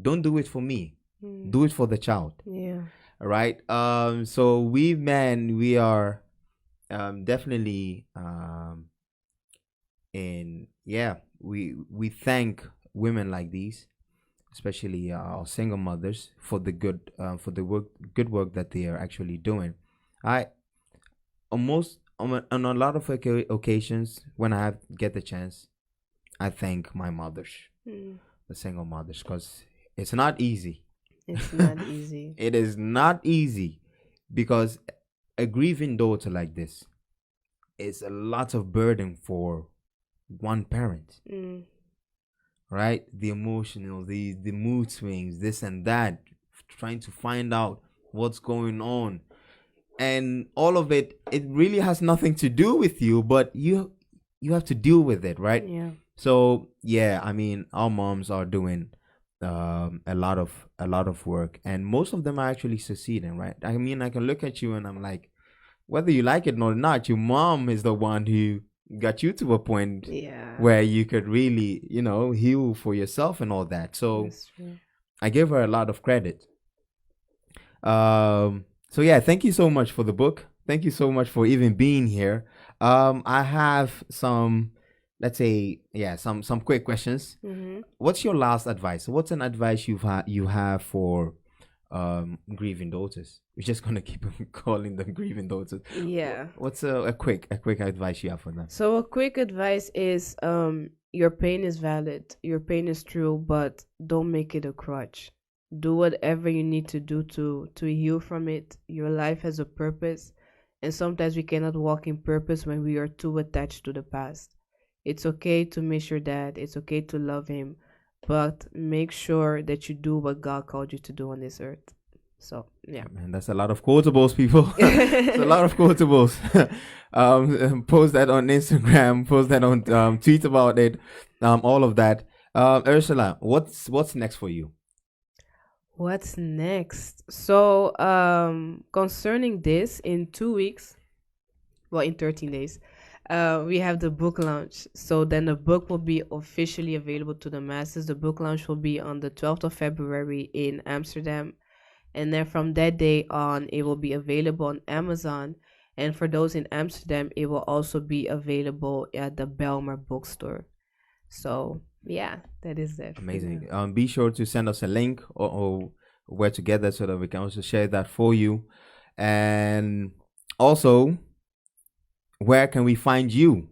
Speaker 1: Don't do it for me.
Speaker 2: Mm.
Speaker 1: Do it for the child.
Speaker 2: Yeah.
Speaker 1: All right. So we men, we are definitely in yeah, we thank women like these, especially our single mothers, for the good work that they are actually doing. I almost on a lot of occasions when I get the chance, I thank my mothers,
Speaker 2: Mm.
Speaker 1: the single mothers, because it's not easy.
Speaker 2: It's not easy.
Speaker 1: It is not easy because a grieving daughter like this is a lot of burden for one parent,
Speaker 2: Mm.
Speaker 1: right? The emotional, the mood swings, this and that, trying to find out what's going on, and all of it. It really has nothing to do with you, but you have to deal with it, right?
Speaker 2: Yeah.
Speaker 1: So yeah, I mean, our moms are doing a lot of work, and most of them are actually succeeding, right? I mean, I can look at you and I'm like, whether you like it or not, your mom is the one who got you to a point
Speaker 2: Yeah.
Speaker 1: where you could really, heal for yourself and all that. So
Speaker 2: That's true.
Speaker 1: I give her a lot of credit. So yeah, thank you so much for the book. Thank you so much for even being here. I have some, let's say, yeah, some quick questions.
Speaker 2: Mm-hmm.
Speaker 1: What's your last advice? What's an advice you have for grieving daughters? We're just gonna keep calling them grieving daughters.
Speaker 2: Yeah.
Speaker 1: What's a quick advice you have for them?
Speaker 2: So a quick advice is your pain is valid. Your pain is true, but don't make it a crutch. Do whatever you need to do to heal from it. Your life has a purpose, and sometimes we cannot walk in purpose when we are too attached to the past. It's okay to miss your dad. It's okay to love him, but make sure that you do what God called you to do on this earth. So, yeah.
Speaker 1: Man, that's a lot of quotables, people. It's a lot of quotables. Post that on Instagram. Post that on tweet about it. All of that. Ursula, what's next for you?
Speaker 2: What's next? So, concerning this, in 2 weeks, well, in 13 days, we have the book launch. So then the book will be officially available to the masses. The book launch will be on the 12th of February in Amsterdam. And then from that day on, it will be available on Amazon. And for those in Amsterdam, it will also be available at the Belmer bookstore. So yeah, that is it.
Speaker 1: Amazing. Be sure to send us a link or where to get that so that we can also share that for you. And also, where can we find you?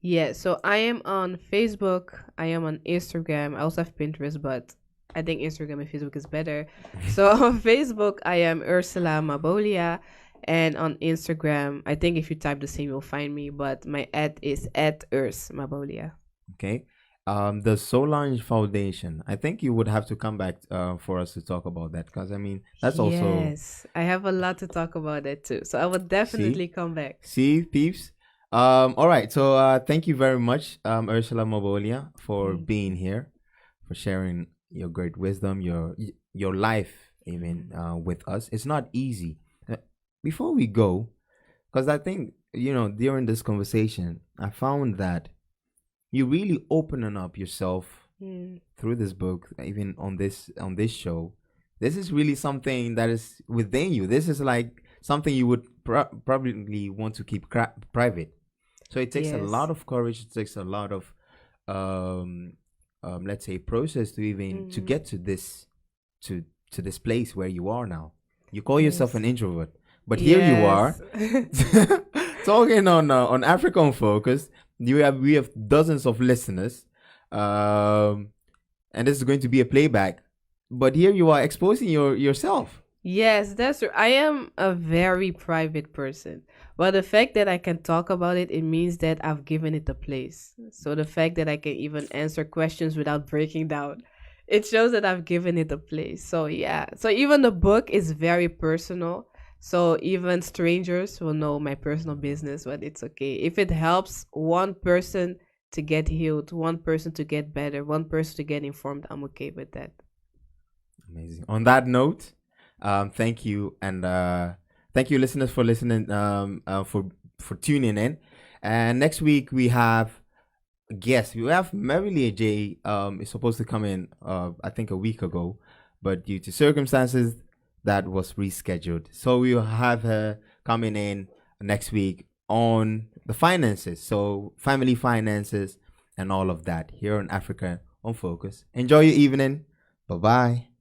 Speaker 2: Yeah, so I am on Facebook. I am on Instagram. I also have Pinterest, but I think Instagram and Facebook is better. So on Facebook, I am Ursula Mabolia. And on Instagram, I think if you type the same, you'll find me. But my ad is at Urs Mabolia.
Speaker 1: Okay. The Solange Foundation. I think you would have to come back for us to talk about that, because I mean that's also,
Speaker 2: Yes, I have a lot to talk about it too. So I will
Speaker 1: see,
Speaker 2: definitely come back.
Speaker 1: see, peeps. All right. So thank you very much, Ursula Mabolia, for
Speaker 2: Thank
Speaker 1: being
Speaker 2: you.
Speaker 1: here, for sharing your great wisdom, your life, even with us. It's not easy. Before we go, because I think during this conversation, I found that you really opening up yourself
Speaker 2: Mm,
Speaker 1: through this book, even on this show. This is really something that is within you. This is like something you would probably want to keep private. So it takes a lot
Speaker 2: yes.
Speaker 1: of courage. It takes a lot of um, let's say, process to even to
Speaker 2: Mm-hmm.
Speaker 1: get to to this place where you are now. You call yourself an
Speaker 2: Yes.
Speaker 1: introvert, but here you are
Speaker 2: Yes.
Speaker 1: talking on African Focus. We have dozens of listeners, um, and this is going to be a playback. But here you are exposing yourself.
Speaker 2: Yes, that's true. I am a very private person. But the fact that I can talk about it, it means that I've given it a place. So the fact that I can even answer questions without breaking down, it shows that I've given it a place. So yeah. So even the book is very personal. So even strangers will know my personal business, but it's okay. If it helps one person to get healed, one person to get better, one person to get informed, I'm okay with that.
Speaker 1: Amazing. On that note, thank you, and thank you, listeners, for listening. For tuning in. And next week we have a guest. We have Marilee J. Is supposed to come in. I think a week ago, but due to circumstances, that was rescheduled. So we will have her coming in next week on the finances. So family finances and all of that here in Africa on Focus. Enjoy your evening. Bye bye.